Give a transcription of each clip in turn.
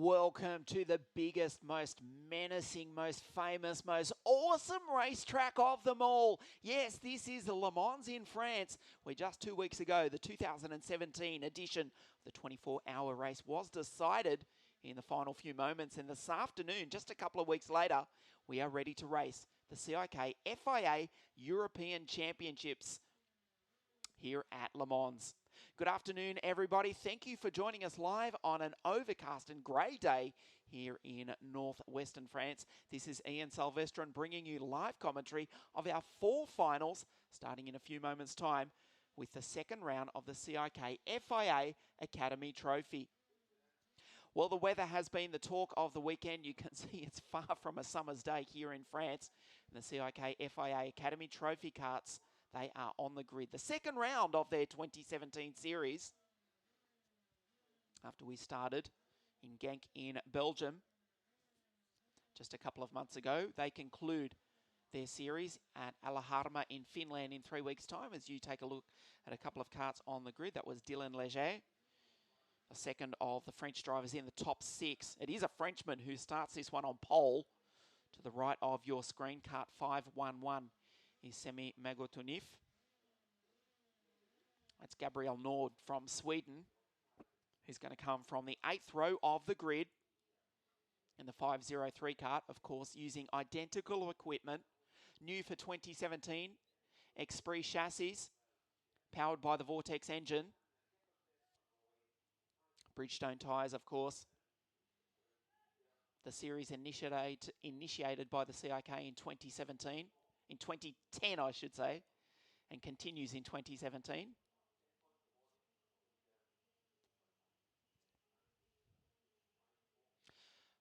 Welcome to the biggest, most menacing, most famous, most awesome racetrack of them all. Yes, this is Le Mans in France, where just 2 weeks ago, the 2017 edition of the 24-hour race was decided in the final few moments. And this afternoon, just a couple of weeks later, we are ready to race the CIK FIA European Championships here at Le Mans. Good afternoon, everybody. Thank you for joining us live on an overcast and grey day here in northwestern France. This is Ian Silvestron bringing you live commentary of our 4 finals starting in a few moments' time with the second round of the CIK FIA Academy Trophy. Well, the weather has been the talk of the weekend. You can see it's far from a summer's day here in France. And the CIK FIA Academy Trophy karts, they are on the grid. The second round of their 2017 series, after we started in Genk in Belgium just a couple of months ago, they conclude their series at Alaharma in Finland in 3 weeks' time. As you take a look at a couple of karts on the grid, that was Dylan Leger, a second of the French drivers in the top 6. It is a Frenchman who starts this one on pole. To the right of your screen, kart 511 is Semi Magotunif. That's Gabriel Nord from Sweden, who's going to come from the 8th row of the grid in the 503 kart, of course, using identical equipment, new for 2017, Esprit chassis, powered by the Vortex engine. Bridgestone tyres, of course. The series initiated by the CIK in 2017, in 2010, I should say, and continues in 2017.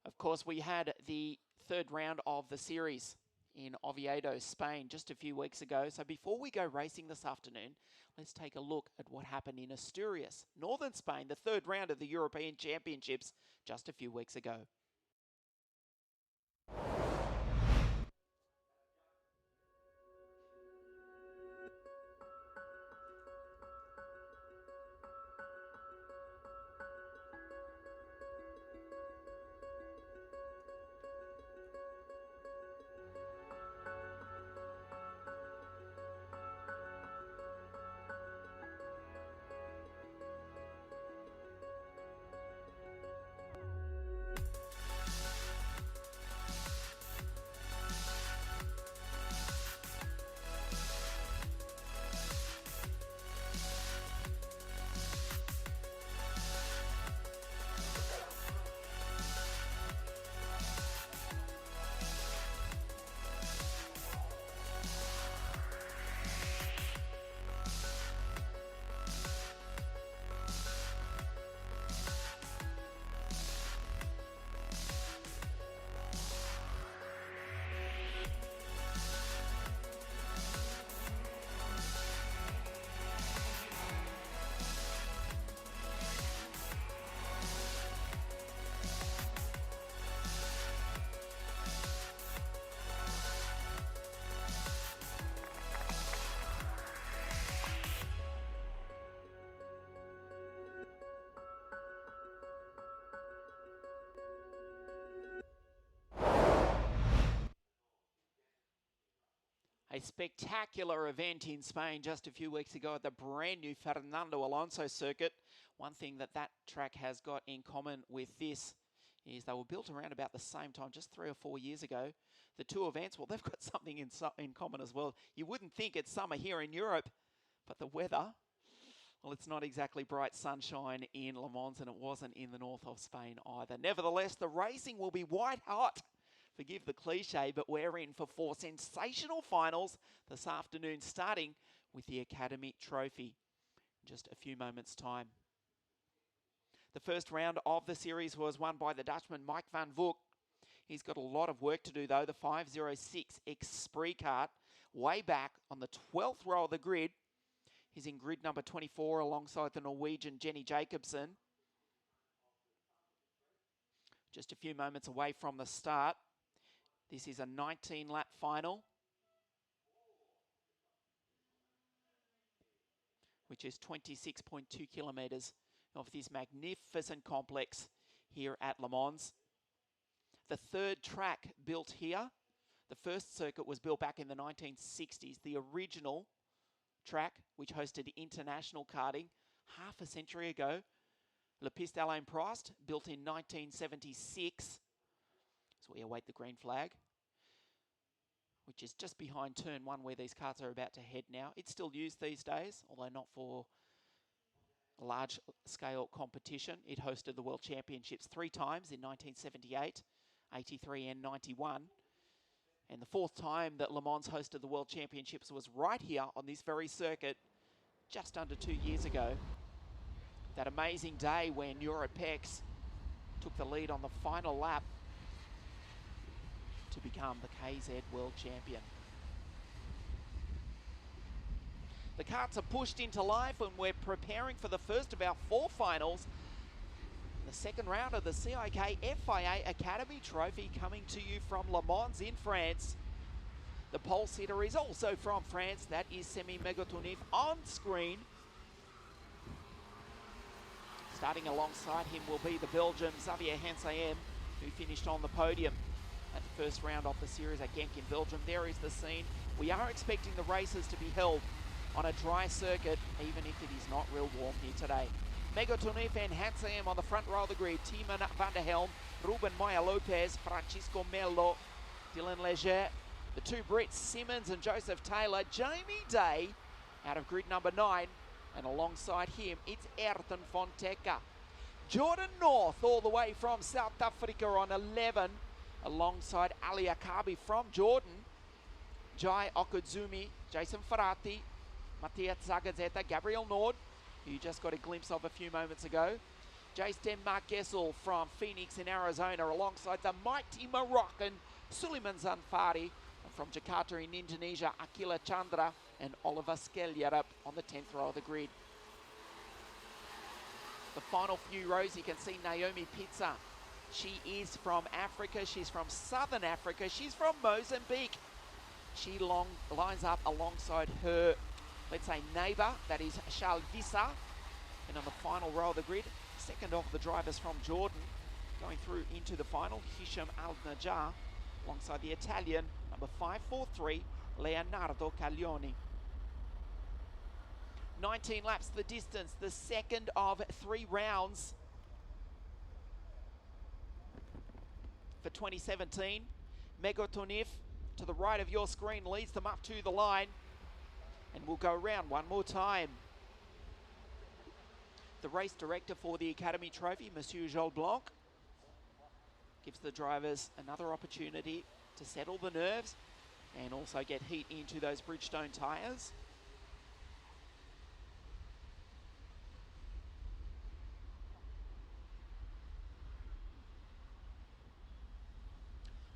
Of course, we had the third round of the series in Oviedo, Spain, just a few weeks ago. So before we go racing this afternoon, let's take a look at what happened in Asturias, northern Spain, the third round of the European Championships just a few weeks ago. A spectacular event in Spain just a few weeks ago at the brand new Fernando Alonso circuit. One thing that track has got in common with this is they were built around about the same time, just 3 or 4 years ago. The 2 events, well, they've got something in common as well. You wouldn't think it's summer here in Europe, but the weather, well, it's not exactly bright sunshine in Le Mans, and it wasn't in the north of Spain either. Nevertheless, the racing will be white hot. Forgive the cliche, but we're in for 4 sensational finals this afternoon, starting with the Academy Trophy in just a few moments' time. The first round of the series was won by the Dutchman Mike van Voek. He's got a lot of work to do, though. The 506 Esprit kart, way back on the 12th row of the grid. He's in grid number 24 alongside the Norwegian Jenny Jacobsen. Just a few moments away from the start. This is a 19-lap final, which is 26.2 kilometres of this magnificent complex here at Le Mans. The third track built here. The first circuit was built back in the 1960s. The original track, which hosted international karting half a century ago. Le Piste Alain Prost, built in 1976. So we await the green flag, which is just behind turn one where these karts are about to head now. It's still used these days, although not for large-scale competition. It hosted the World Championships 3 times in 1978, 83 and 91. And the 4th time that Le Mans hosted the World Championships was right here on this very circuit just under 2 years ago. That amazing day when Europex took the lead on the final lap to become the KZ World Champion. The karts are pushed into life and we're preparing for the first of our 4 finals. The second round of the CIK FIA Academy Trophy coming to you from Le Mans in France. The pole sitter is also from France. That is Semi Megotunif on screen. Starting alongside him will be the Belgian Xavier Hansayem, who finished on the podium at the first round of the series at Genk in Belgium. There is the scene. We are expecting the races to be held on a dry circuit, even if it is not real warm here today. Megotunif and Hansayem on the front row of the grid. Timon van der Helm, Ruben Moya Lopez, Francisco Melo, Dylan Leger. The 2 Brits, Simmons and Joseph Taylor. Jamie Day out of grid number 9. And alongside him, it's Ayrton Fonseca. Jordan North all the way from South Africa on 11. Alongside Ali Akabi from Jordan. Jai Okuzumi, Jason Ferrati, Matthias Zagazeta, Gabriel Nord, who you just got a glimpse of a few moments ago. Jace Denmark Gessel from Phoenix in Arizona, alongside the mighty Moroccan Suleiman Zanfari. And from Jakarta in Indonesia, Akila Chandra and Oliver Skeljerup on the 10th row of the grid. The final few rows, you can see Naomi Pizza. She is from Africa. She's from Southern Africa. She's from Mozambique. She lines up alongside her, let's say, neighbour, that is Charles Vissa. And on the final row of the grid, second of the drivers from Jordan, going through into the final, Hisham Al-Najjar, alongside the Italian, number 543, Leonardo Caglioni. 19 laps the distance, the second of 3 rounds for 2017. Megotunif, to the right of your screen, leads them up to the line. And we'll go around one more time. The race director for the Academy Trophy, Monsieur Joel Blanc, gives the drivers another opportunity to settle the nerves and also get heat into those Bridgestone tyres.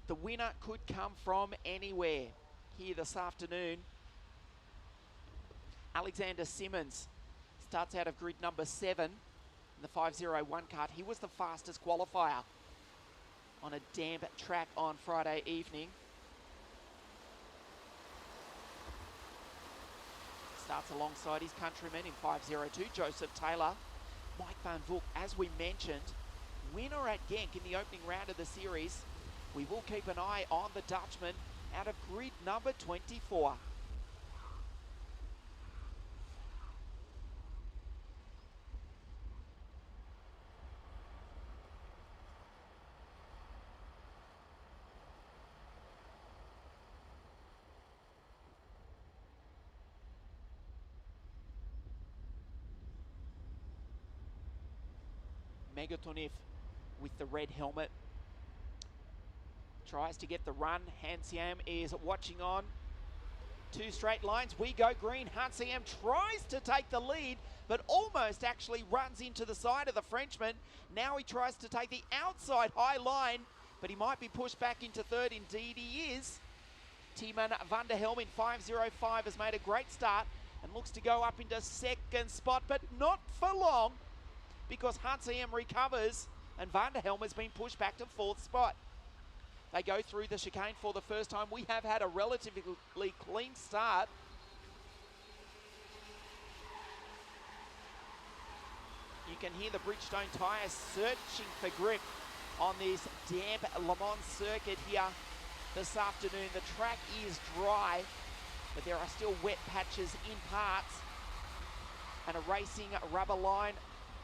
The winner could come from anywhere here this afternoon. Alexander Simmons starts out of grid number 7 in the 501 kart. He was the fastest qualifier on a damp track on Friday evening. Starts alongside his countryman in 502, Joseph Taylor. Mike Van Vook, as we mentioned, winner at Genk in the opening round of the series. We will keep an eye on the Dutchman out of grid number 24. Megotunif with the red helmet tries to get the run. Hansayem is watching on. 2 straight lines, we go green. Hansayem tries to take the lead, but almost actually runs into the side of the Frenchman. Now he tries to take the outside high line, but he might be pushed back into third. Indeed he is. Timon van der Helm in 505 has made a great start and looks to go up into second spot, but not for long, because Hansayem recovers and Van der Helm has been pushed back to 4th spot. They go through the chicane for the first time. We have had a relatively clean start. You can hear the Bridgestone tyres searching for grip on this damp Le Mans circuit here this afternoon. The track is dry, but there are still wet patches in parts. And a racing rubber line.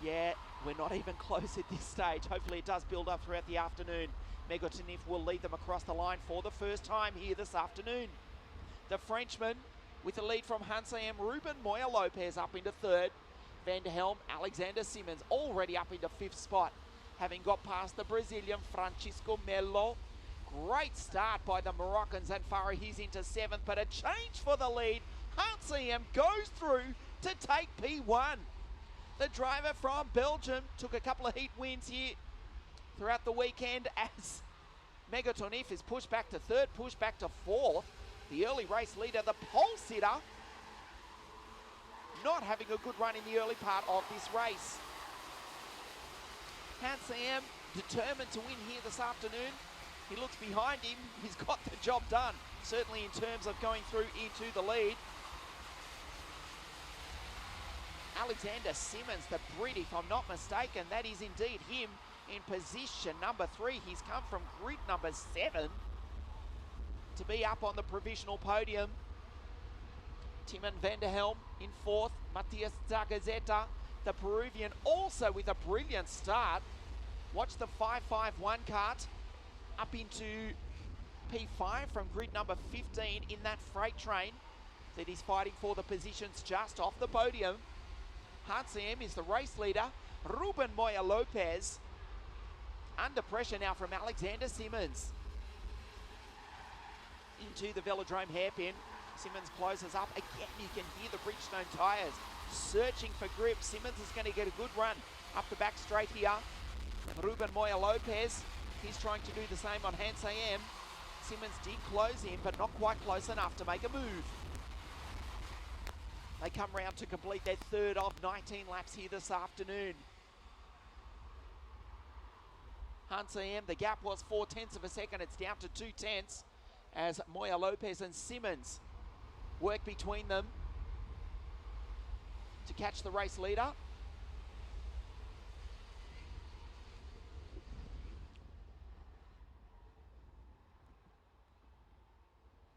Yeah, we're not even close at this stage. Hopefully it does build up throughout the afternoon. Megatonif will lead them across the line for the first time here this afternoon. The Frenchman with a lead from Hansam, Ruben Moya Lopez up into third. Van der Helm, Alexander Simmons already up into fifth spot, having got past the Brazilian Francisco Melo. Great start by the Moroccans. Zanfara, he's into seventh, but a change for the lead. Hansam goes through to take P1. The driver from Belgium took a couple of heat wins here throughout the weekend as Megatonif is pushed back to third, pushed back to fourth. The early race leader, the pole sitter, not having a good run in the early part of this race. Hansam determined to win here this afternoon. He looks behind him, he's got the job done, certainly in terms of going through into the lead. Alexander Simmons, the Brit, if I'm not mistaken, that is indeed him in position number 3. He's come from grid number 7 to be up on the provisional podium. Timon van der Helm in fourth. Matthias Zagazeta, the Peruvian, also with a brilliant start. Watch the 551 cart up into P5 from grid number 15 in that freight train that he's fighting for the positions just off the podium. Hansam is the race leader. Ruben Moya Lopez under pressure now from Alexander Simmons. Into the velodrome hairpin. Simmons closes up. Again, you can hear the Bridgestone tyres searching for grip. Simmons is going to get a good run up the back straight here. Ruben Moya Lopez, he's trying to do the same on Hansam. Simmons did close in, but not quite close enough to make a move. They come round to complete their third of 19 laps here this afternoon. Hansam, the gap was 0.4 of a second. It's down to 0.2 as Moya Lopez and Simmons work between them to catch the race leader.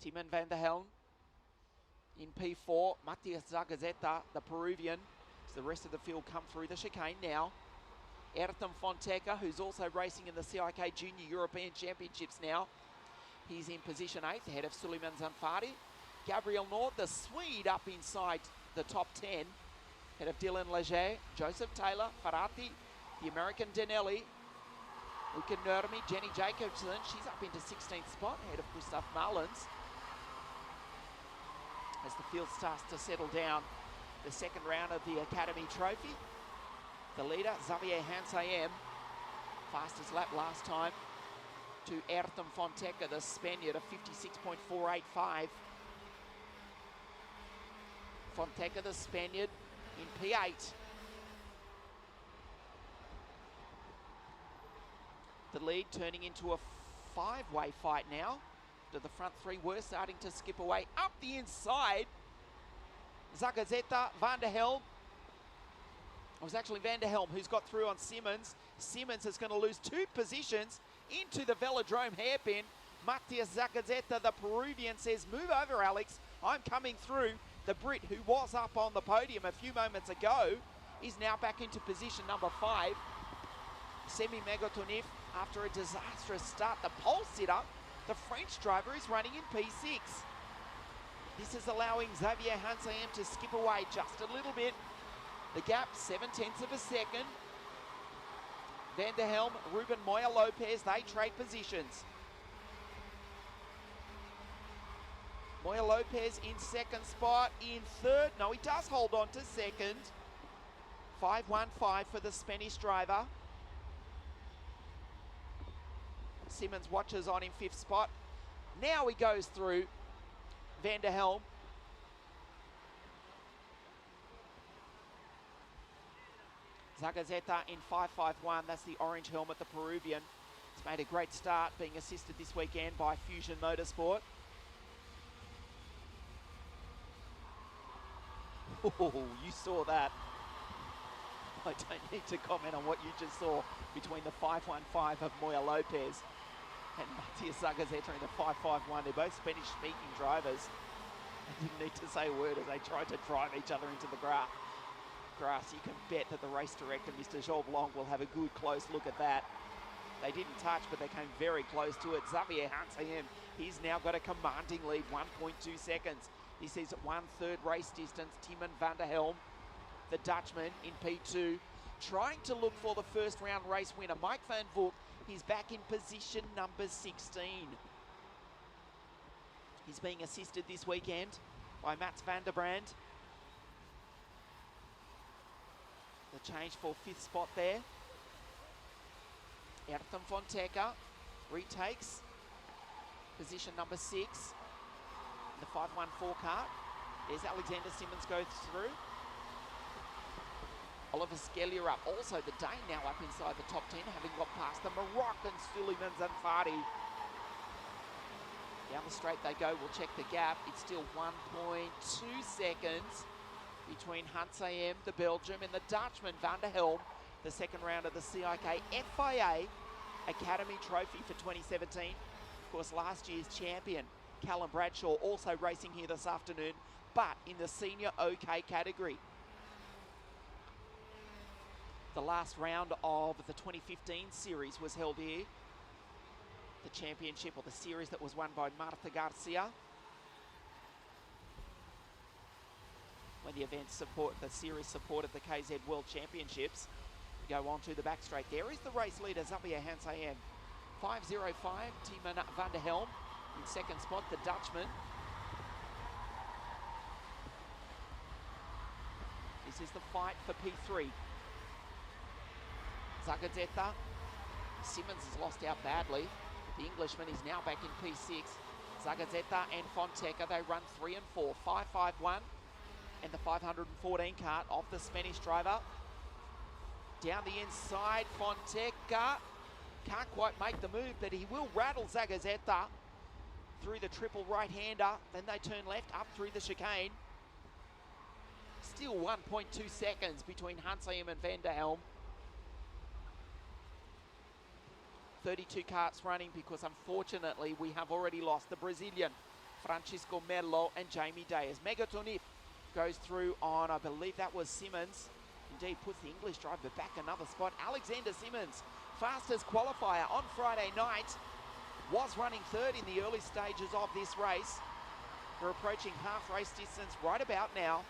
Timon van der Helm in P4. Matthias Zagazeta, the Peruvian, as the rest of the field come through the chicane now. Ayrton Fonteca, who's also racing in the CIK Junior European Championships now. He's in position 8th, ahead of Suleiman Zanfari. Gabriel Nord, the Swede, up inside the top 10. Ahead of Dylan Leger, Joseph Taylor, Ferrati, the American Danelli. Luca Nurmi, Jenny Jacobson, she's up into 16th spot, ahead of Gustav Mullins. As the field starts to settle down, the second round of the Academy Trophy. The leader, Xavier Hansam, fastest lap last time to Ayrton Fonteca, the Spaniard, of 56.485. Fonteca, the Spaniard, in P8. The lead turning into a 5-way fight now. The front three were starting to skip away. Up the inside, Zagazeta, Van der Helm. It was actually Van der Helm who's got through on Simmons. Simmons is going to lose 2 positions into the velodrome hairpin. Matthias Zagazeta, the Peruvian, says, move over, Alex. I'm coming through. The Brit, who was up on the podium a few moments ago, is now back into position number 5. Semi Megatonif, after a disastrous start, the pole sitter, the French driver, is running in P6. This is allowing Xavier Hansam to skip away just a little bit. The gap, 0.7 of a second. Van der Helm, Ruben Moya Lopez, they trade positions. Moya Lopez in second spot, in third. No, he does hold on to second. 5.15 for the Spanish driver. Simmons watches on in 5th spot. Now he goes through Van der Helm. Zagazeta in 5.51, that's the orange helmet, the Peruvian. He's made a great start, being assisted this weekend by Fusion Motorsport. Oh, you saw that. I don't need to comment on what you just saw between the 5.15 of Moya Lopez and Matias Zagazeta in the 5.51. They're both Spanish-speaking drivers. They didn't need to say a word as they tried to drive each other into the grass. You can bet that the race director, Mr. Joel Blanc, will have a good close look at that. They didn't touch, but they came very close to it. Xavier Hansayem, he's now got a commanding lead, 1.2 seconds. He sees at 1/3 race distance, Timon van der Helm, the Dutchman in P2, trying to look for the first round race winner. Mike van Voort, he's back in position number 16. He's being assisted this weekend by Mats van der Brand. The change for 5th spot there. Ayrton Fonseca retakes position number 6. The 514 cart. There's Alexander Simmons goes through. Oliver Scalia up. Also the Dane now up inside the top 10, having got past the Moroccan Suleiman Zanfari. Down the straight they go. We'll check the gap. It's still 1.2 seconds between Hansayem, the Belgium, and the Dutchman, Van der Helm. The second round of the CIK FIA Academy Trophy for 2017. Of course, last year's champion, Callum Bradshaw, also racing here this afternoon, but in the senior OK category. The last round of the 2015 series was held here. The championship, or the series that was won by Marta Garcia. When the series supported the KZ World Championships. We go on to the back straight. There is the race leader, Xavier Hansayem. 5.05, Timon van der Helm. In second spot, the Dutchman. This is the fight for P3. Zagazeta. Simmons has lost out badly. The Englishman is now back in P6. Zagazeta and Fonseca, they run 3 and 4. 5.51 and the 514 cart of the Spanish driver. Down the inside, Fonseca can't quite make the move, but he will rattle Zagazeta through the triple right-hander. Then they turn left up through the chicane. Still 1.2 seconds between Hansayem and Van der Helm. 32 carts running because unfortunately we have already lost the Brazilian Francisco Melo and Jamie Day as Megatonif goes through on, I believe that was Simmons. Indeed, puts the English driver back another spot. Alexander Simmons, fastest qualifier on Friday night, was running 3rd in the early stages of this race. We're approaching half race distance right about now.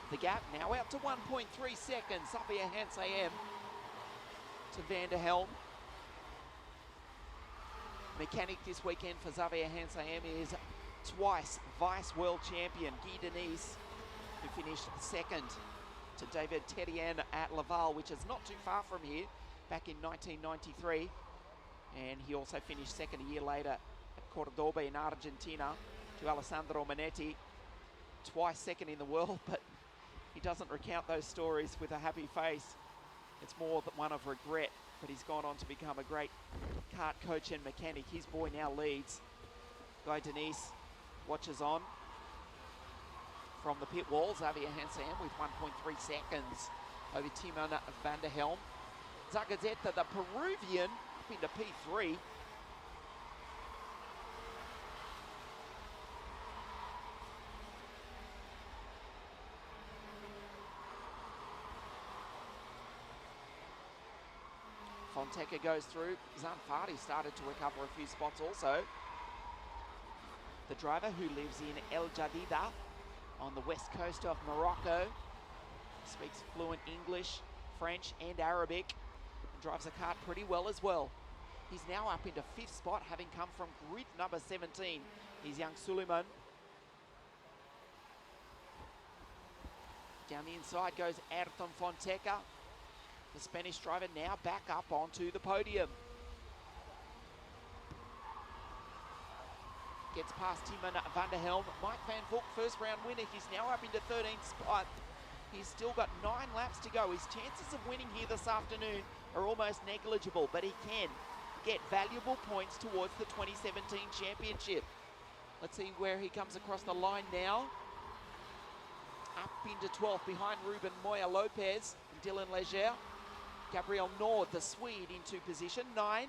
The gap now out to 1.3 seconds. Xavier Hansayem to Van der Helm. Mechanic this weekend for Xavier Hansayem is twice vice world champion Guy Denise, who finished 2nd to David Terrien at Laval, which is not too far from here, back in 1993. And he also finished 2nd a year later at Cordoba in Argentina to Alessandro Manetti. Twice 2nd in the world, but he doesn't recount those stories with a happy face. It's more than one of regret, but he's gone on to become a great kart coach and mechanic. His boy now leads. Guy Denise watches on from the pit wall. Xavier Hansayem with 1.3 seconds over Timon van der Helm. Zagazeta, the Peruvian, up into P3. Fonseca goes through. Zanfari started to recover a few spots also. The driver who lives in El Jadida on the west coast of Morocco, speaks fluent English, French and Arabic, and drives a kart pretty well as well. He's now up into 5th spot, having come from grid number 17. He's young Suleiman. Down the inside goes Ayrton Fonseca. The Spanish driver now back up onto the podium. Gets past Timon van der Helm. Mike van Voort, first round winner. He's now up into 13th spot. He's still got 9 laps to go. His chances of winning here this afternoon are almost negligible, but he can get valuable points towards the 2017 championship. Let's see where he comes across the line now. Up into 12th behind Ruben Moya Lopez and Dylan Leger. Gabriel Nord, the Swede, into position 9.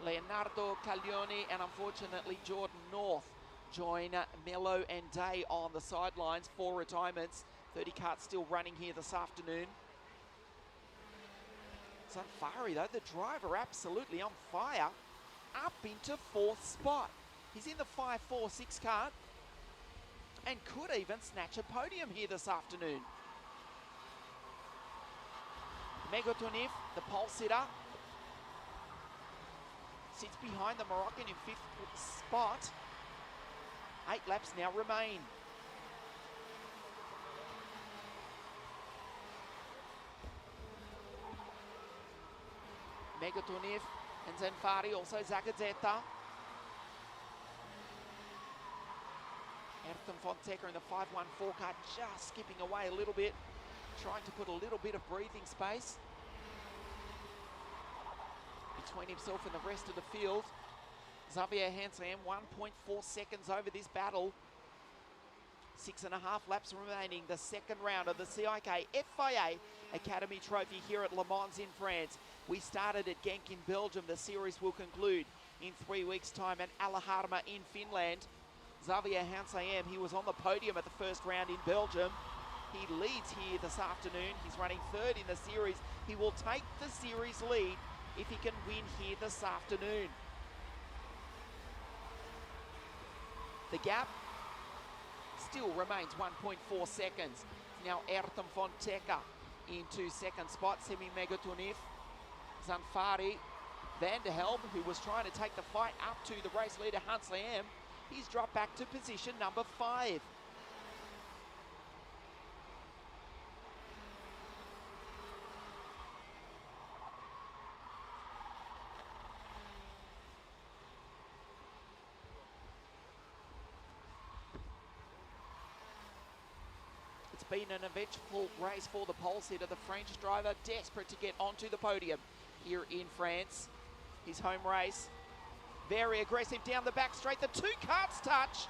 Leonardo Caglioni and unfortunately Jordan North join Mello and Day on the sidelines. 4 retirements. 30 karts still running here this afternoon. Zanfari though, the driver absolutely on fire. Up into 4th spot. He's in the 5-4-6 kart and could even snatch a podium here this afternoon. Megotonif, the pole sitter, sits behind the Moroccan in 5th spot. 8 laps now remain. Megotonif and Zanfari, also Zagazeta. Ayrton Fonseca in the 5-1-4 car, just skipping away a little bit, trying to put a little bit of breathing space between himself and the rest of the field. Xavier Hansam, 1.4 seconds over this battle. 6.5 laps remaining, the second round of the CIK FIA Academy Trophy here at Le Mans in France. We started at Genk in Belgium. The series will conclude in 3 weeks' time at Alaharma in Finland. Xavier Hansam, he was on the podium at the first round in Belgium. He leads here this afternoon. He's running 3rd in the series. He will take the series lead if he can win here this afternoon. The gap still remains 1.4 seconds. Now Ayrton Fonseca into 2nd spot. Semi Megotonif, Zanfari, Van der Helm, who was trying to take the fight up to the race leader Hans Lam. He's dropped back to position number 5. It's been an eventful race for the pole sitter, the French driver, desperate to get onto the podium here in France. His home race. Very aggressive down the back straight. The 2 karts touch.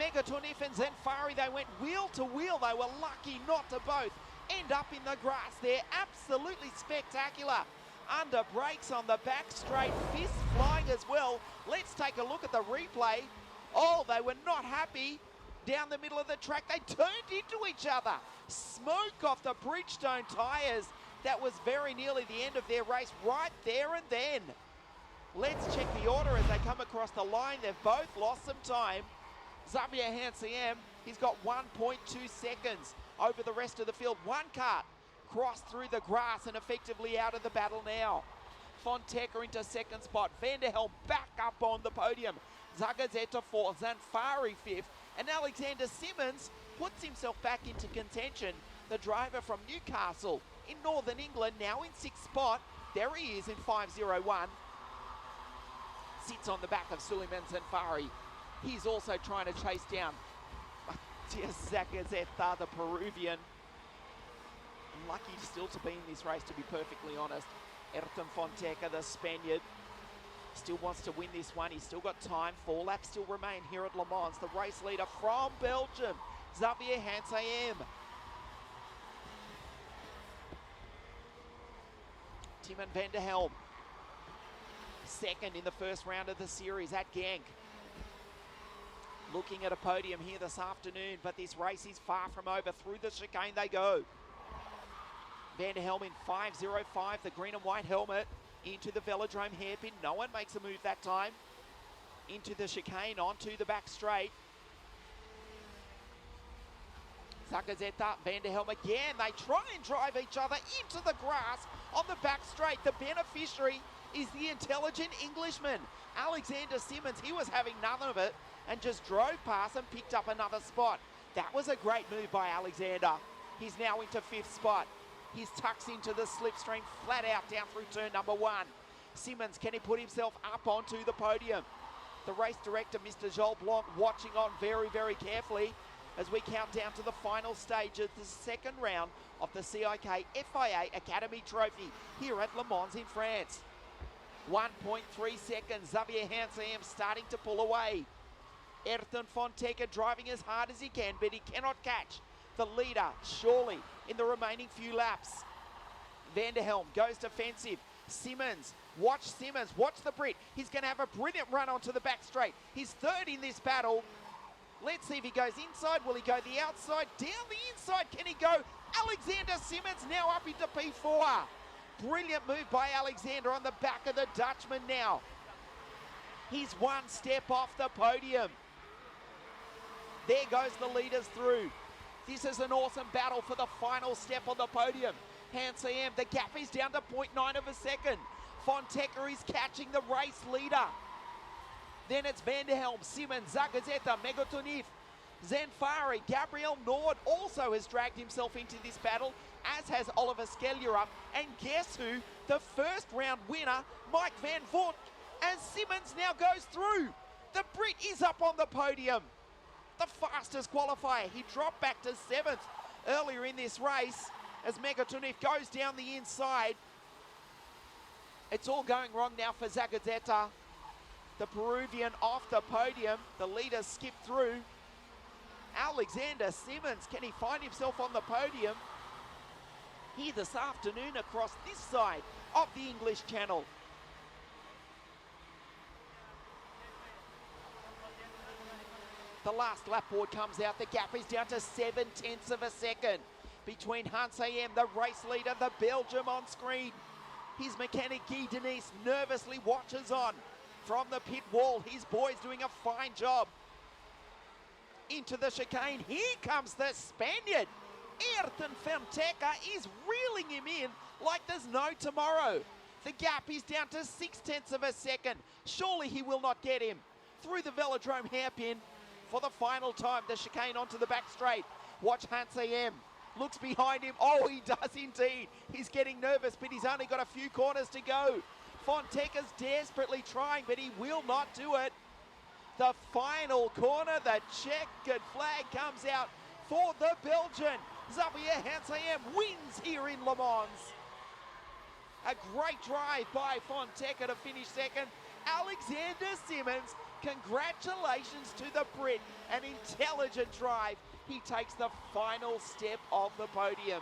Megotonif and Zanfari, they went wheel to wheel. They were lucky not to both end up in the grass there. Absolutely spectacular. Under brakes on the back straight. Fists flying as well. Let's take a look at the replay. Oh, they were not happy. Down the middle of the track, they turned into each other. Smoke off the Bridgestone tyres. That was very nearly the end of their race right there and then. Let's check the order as they come across the line. They've both lost some time. Xavier Hansam, he's got 1.2 seconds over the rest of the field. 1 kart crossed through the grass and effectively out of the battle now. Fonseca into 2nd spot. Van der Helm back up on the podium. Zagazeta 4th, Zanfari 5th, and Alexander Simmons puts himself back into contention. The driver from Newcastle in Northern England, now in 6th spot. There he is in 5:01. Sits on the back of Suleiman Zanfari. He's also trying to chase down Zagazeta, the Peruvian. Unlucky still to be in this race, to be perfectly honest. Ayrton Fonseca, the Spaniard, still wants to win this one. He's still got time. 4 laps still remain here at Le Mans. The race leader from Belgium, Xavier Hansam. Timon van der Helm, 2nd in the first round of the series at Genk. Looking at a podium here this afternoon, but this race is far from over. Through the chicane they go. Van der Helm in 5:05, the green and white helmet, into the velodrome hairpin. No one makes a move that time. Into the chicane, onto the back straight. Zagazeta, Van der Helm again. They try and drive each other into the grass on the back straight. The beneficiary is the intelligent Englishman, Alexander Simmons. He was having none of it and just drove past and picked up another spot. That was a great move by Alexander. He's now into 5th spot. He's tucks into the slipstream flat out down through turn number 1. Simmons, can he put himself up onto the podium? The race director, Mr. Joel Blanc, watching on very, very carefully as we count down to the final stage of the second round of the CIK FIA Academy Trophy here at Le Mans in France. 1.3 seconds. Xavier Hansam starting to pull away. Ayrton Fonteca driving as hard as he can, but he cannot catch the leader, surely, in the remaining few laps. Vanderhelm goes defensive. Simmons, watch the Brit. He's going to have a brilliant run onto the back straight. He's third in this battle. Let's see if he goes inside. Will he go the outside? Down the inside, can he go? Alexander Simmons now up into P4. Brilliant move by Alexander on the back of the Dutchman now. He's one step off the podium. There goes the leaders through. This is an awesome battle for the final step on the podium. Hansam, the gap is down to 0.9 of a second. Fonteca is catching the race leader. Then it's Vanderhelm, Simmons, Zagazeta, Megotunif, Zanfari, Gabriel Nord also has dragged himself into this battle, as has Oliver Skellerup. And guess who? The first round winner, Mike Van Voort. As Simmons now goes through. The Brit is up on the podium. The fastest qualifier. He dropped back to 7th earlier in this race as Megotunif goes down the inside. It's all going wrong now for Zagazeta. The Peruvian off the podium. The leaders skip through. Alexander Simmons, can he find himself on the podium here this afternoon across this side of the English Channel? The last lap board comes out. The gap is down to 0.7 of a second between Hansam, the race leader, the Belgium on screen. His mechanic Guy Denise nervously watches on from the pit wall. His boys doing a fine job. Into the chicane. Here comes the Spaniard. Ayrton Fonteca is reeling him in like there's no tomorrow. The gap is down to 0.6 of a second. Surely he will not get him. Through the velodrome hairpin for the final time. The chicane onto the back straight. Watch Hansam. Looks behind him. Oh, he does indeed. He's getting nervous, but he's only got a few corners to go. Fonteca's desperately trying, but he will not do it. The final corner, the checkered flag comes out for the Belgian. Xavier Hansam wins here in Le Mans. A great drive by Fonteca to finish second. Alexander Simmons, congratulations to the Brit. An intelligent drive. He takes the final step of the podium.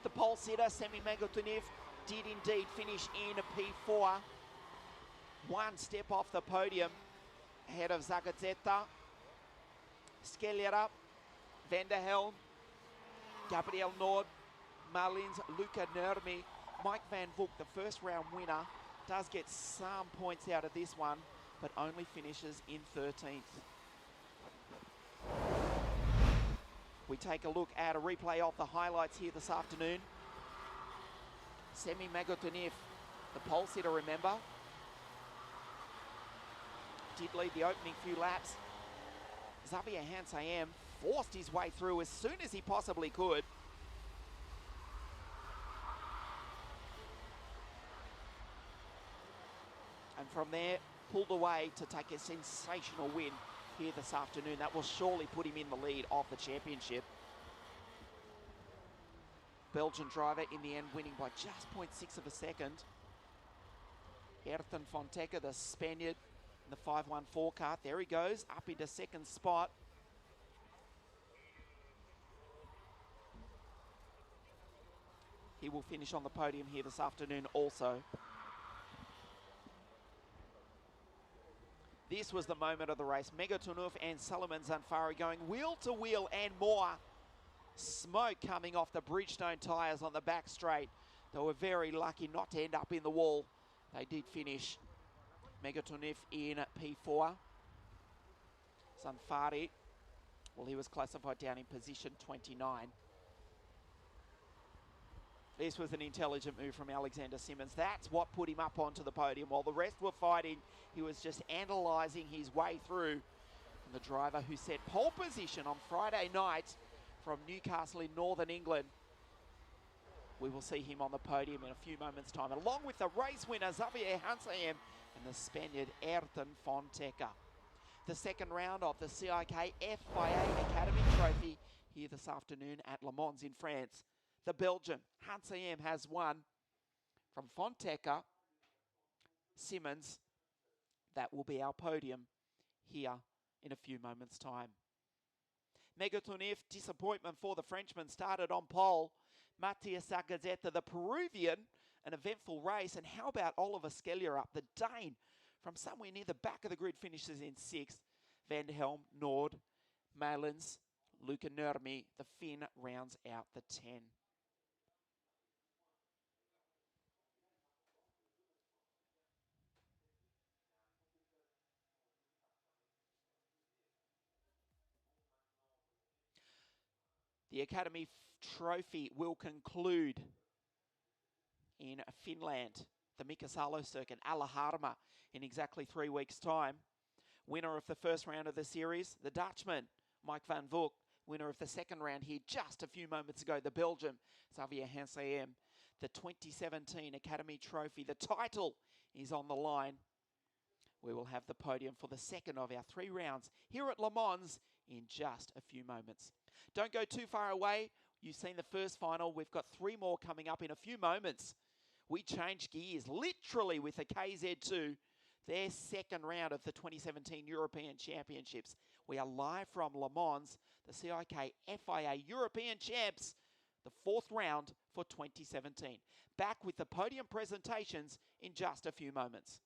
The pole sitter, Semi Megotunif, did indeed finish in P4. One step off the podium ahead of Zagazeta, Skellerup, Vanderhelm, Gabriel Nord, Marlins, Luca Nurmi, Mike Van Voort, the first round winner, does get some points out of this one, but only finishes in 13th. We take a look at a replay of the highlights here this afternoon. Semi Megotunif, the pole sitter, remember, did lead the opening few laps. Xavier Hansam forced his way through as soon as he possibly could. And from there, pulled away to take a sensational win here this afternoon. That will surely put him in the lead of the championship. Belgian driver in the end winning by just 0.6 of a second. Ayrton Fonteca, the Spaniard, in the 514 kart. There he goes, up into second spot. He will finish on the podium here this afternoon also. This was the moment of the race. Megotunif and Salomon Zanfari going wheel to wheel and more. Smoke coming off the Bridgestone tyres on the back straight. They were very lucky not to end up in the wall. They did finish. Megotunif in P4. Zanfari, well, he was classified down in position 29. This was an intelligent move from Alexander Simmons. That's what put him up onto the podium. While the rest were fighting, he was just analysing his way through. And the driver who set pole position on Friday night from Newcastle in Northern England, we will see him on the podium in a few moments' time, along with the race winner, Xavier Hansam, and the Spaniard, Ayrton Fonteca. the second round of the CIK FIA Academy Trophy here this afternoon at Le Mans in France. The Belgian Hansem has won from Fonteca, Simmons. That will be our podium here in a few moments' time. Megatonif, disappointment for the Frenchman, started on pole. Matthias Sagazeta, the Peruvian, an eventful race. And how about Oliver Skellier up, the Dane, from somewhere near the back of the grid, finishes in 6th. Van Helm, Nord, Malins, Luca Nurmi, the Finn, rounds out the 10. The Academy Trophy will conclude in Finland, the Mikasalo circuit, Alaharma, in exactly 3 weeks' time. Winner of the first round of the series, the Dutchman, Mike van Voort. Winner of the second round here just a few moments ago, the Belgian, Xavier Hansem. The 2017 Academy Trophy, the title is on the line. We will have the podium for the second of our 3 rounds here at Le Mans in just a few moments. Don't go too far away. You've seen the first final. We've got 3 more coming up in a few moments. We change gears literally with the KZ2, their second round of the 2017 European Championships. We are live from Le Mans, the CIK FIA European Champs, the 4th round for 2017. Back with the podium presentations in just a few moments.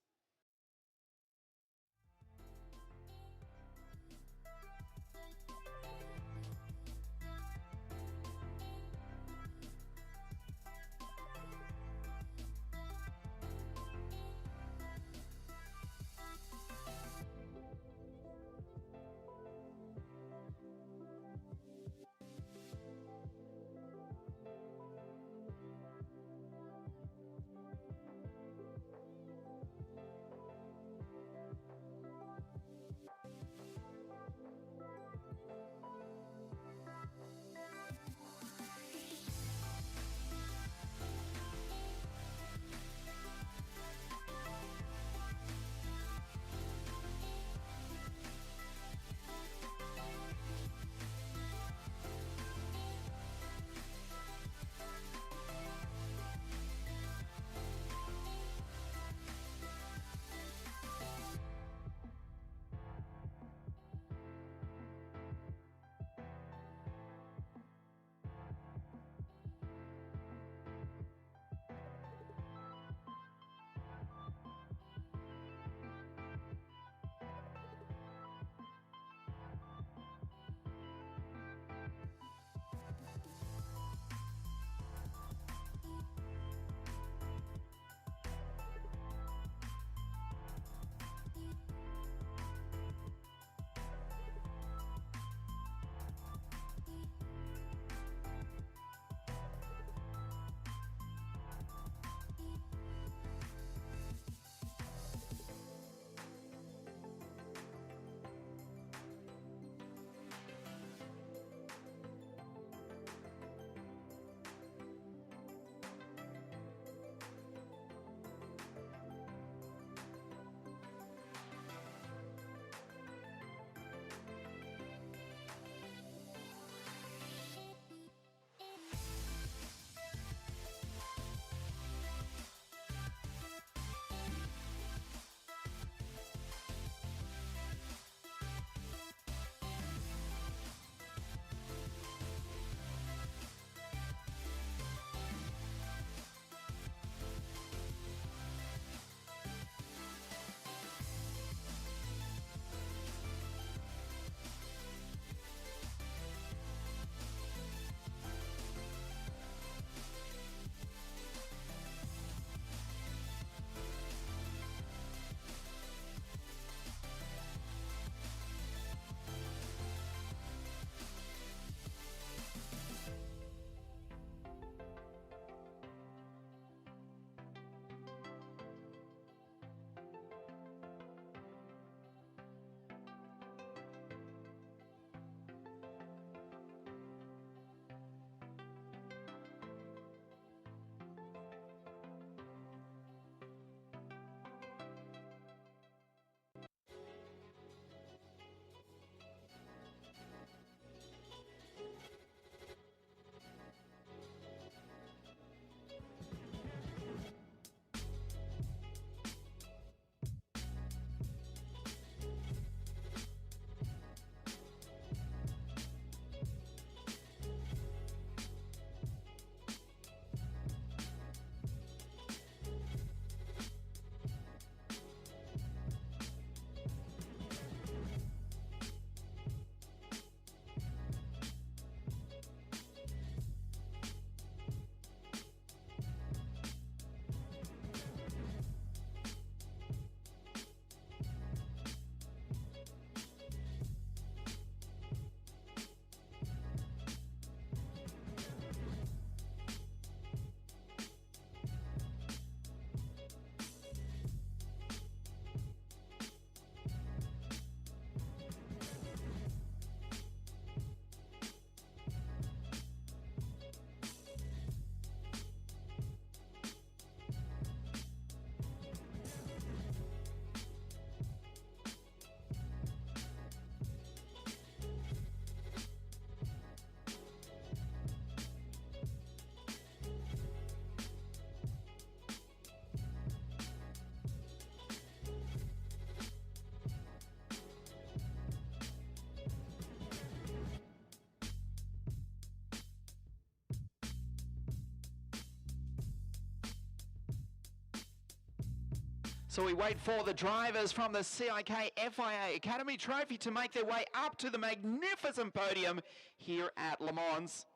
So we wait for the drivers from the CIK FIA Academy Trophy to make their way up to the magnificent podium here at Le Mans.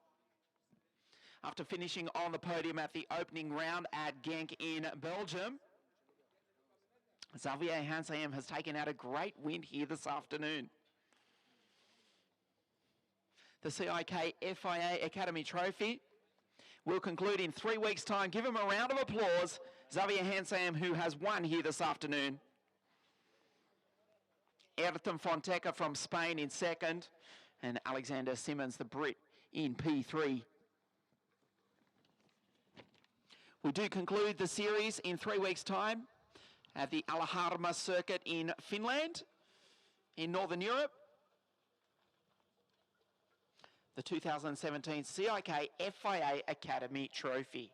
After finishing on the podium at the opening round at Genk in Belgium, Xavier Hansayem has taken out a great win here this afternoon. The CIK FIA Academy Trophy will conclude in 3 weeks' time. Give him a round of applause. Xavier Hansayem, who has won here this afternoon. Ayrton Fonseca from Spain in second, and Alexander Simmons, the Brit, in P3. We do conclude the series in 3 weeks' time at the Alaharma circuit in Finland, in Northern Europe. The 2017 CIK FIA Academy Trophy.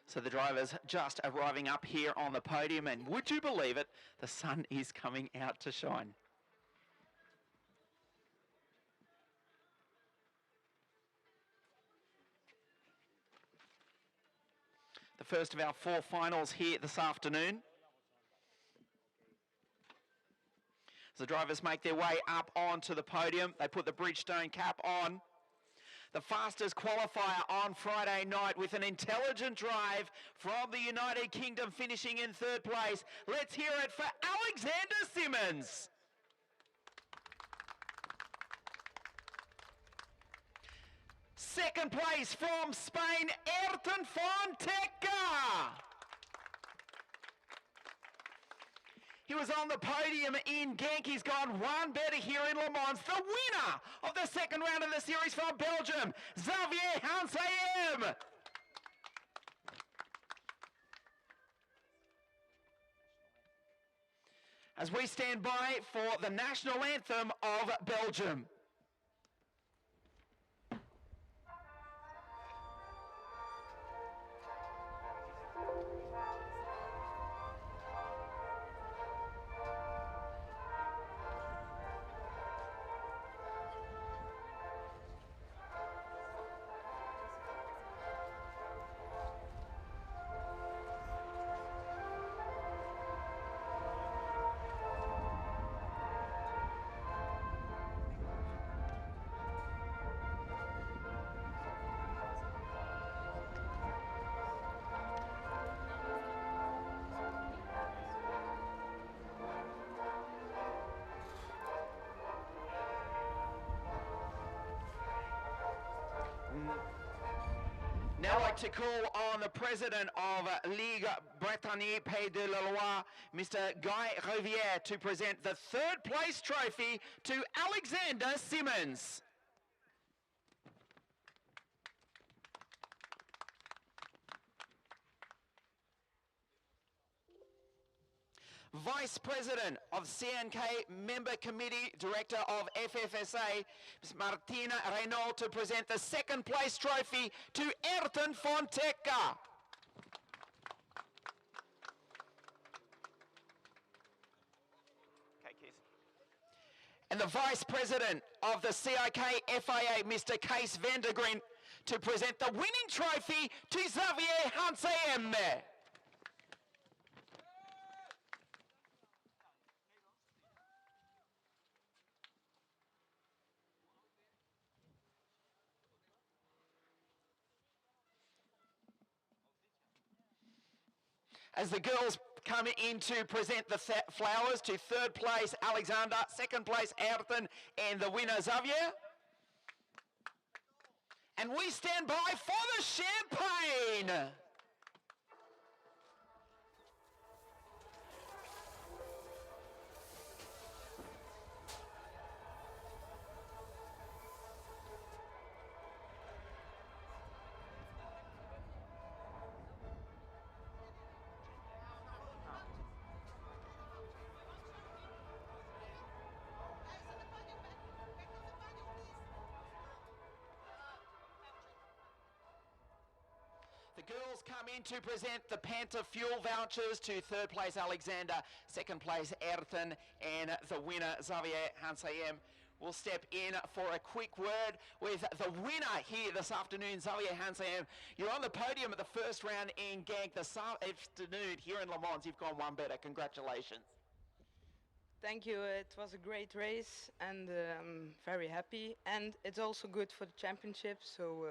So the drivers just arriving up here on the podium, and would you believe it, the sun is coming out to shine. The first of our 4 finals here this afternoon. As the drivers make their way up onto the podium, they put the Bridgestone cap on. The fastest qualifier on Friday night with an intelligent drive from the United Kingdom, finishing in 3rd place. Let's hear it for Alexander Simmons. Second place from Spain, Ayrton Fonseca. He was on the podium in Genk. He's gone one better here in Le Mans. The winner of the second round of the series from Belgium, Xavier Hansayem. As we stand by for the national anthem of Belgium. Now I'd like to call on the president of Ligue Bretagne Pays de la Loire, Mr. Guy Rivière, to present the 3rd place trophy to Alexander Simmons. Vice President of CNK Member Committee, Director of FFSA, Ms. Martina Renault, to present the 2nd place trophy to Ayrton Fonseca. And the Vice President of the CIK FIA, Mr. Kees Vandergreen, to present the winning trophy to Xavier Hansayem. As the girls come in to present the flowers to 3rd place Alexander, 2nd place Ayrton, and the winner Xavier. And we stand by for the champagne. girls come in to present the Panther Fuel vouchers to third place Alexander, second place Ayrton, and the winner Xavier Hansayem will step in for a quick word with the winner here this afternoon, Xavier Hansayem. You're on the podium at the first round in Genk this afternoon here in Le Mans. You've gone one better. Congratulations. Thank you. It was a great race, and I'm very happy. And it's also good for the championship, so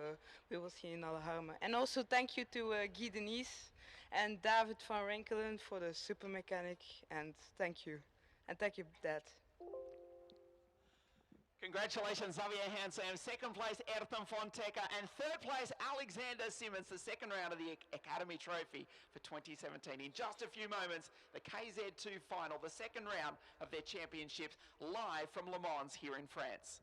we will see in Alhama. And also thank you to Guy Denise and David van Renkelen for the super mechanic. And thank you. And thank you, Dad. Congratulations, Xavier Hansam. Second place, Ayrton Fonteca. And third place, Alexander Simmons, the second round of the Academy Trophy for 2017. In just a few moments, the KZ2 final, the second round of their championships, live from Le Mans here in France.